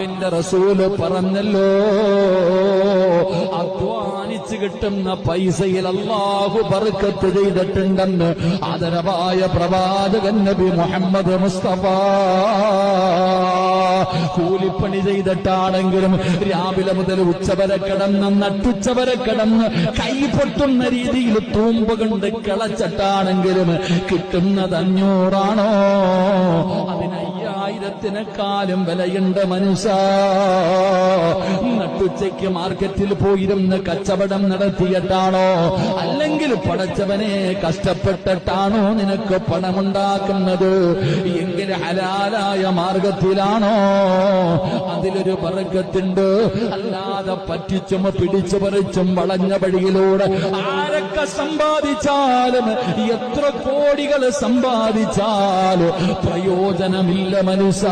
എന്റെ റസൂല് പറഞ്ഞല്ലോ, അധ്വാനിച്ചു കിട്ടുന്ന പൈസയിൽ അല്ലാഹു ബർക്കത്ത് ചെയ്തിട്ടുണ്ടെന്ന് ആദരവായ പ്രവാചകൻ നബി മുഹമ്മദ് മുസ്തഫ. കൂലിപ്പണി ചെയ്തിട്ടാണെങ്കിലും രാവിലെ മുതൽ ഉച്ചവരെ കിടന്ന് നട്ടുച്ചവരെ കിടന്ന് കൈ പൊട്ടുന്ന രീതിയിൽ തൂമ്പ് കൊണ്ട് കിളച്ചിട്ടാണെങ്കിലും കിട്ടുന്നത് 500 അതിന് 5000-നെക്കാളും വിലയുണ്ട് മനുഷ്യ. നട്ടുച്ചയ്ക്ക് മാർക്കറ്റിൽ പോയിരുന്ന് കച്ചവടം നടത്തിയിട്ടാണോ, അല്ലെങ്കിൽ പടച്ചവനെ കഷ്ടപ്പെട്ടിട്ടാണോ നിനക്ക് പണമുണ്ടാക്കുന്നത്? എങ്കിൽ ഹലാലായ മാർഗത്തിലാണോ? അതിലൊരു ബർക്കത്തുണ്ട്. അല്ലാതെ പറ്റിച്ചും പിടിച്ചു പറിച്ചും വളഞ്ഞ വഴിയിലൂടെ ആരൊക്കെ സമ്പാദിച്ചാലും എത്ര കോടികൾ സമ്പാദിച്ചാലും പ്രയോജനമില്ല മനുഷ്യ.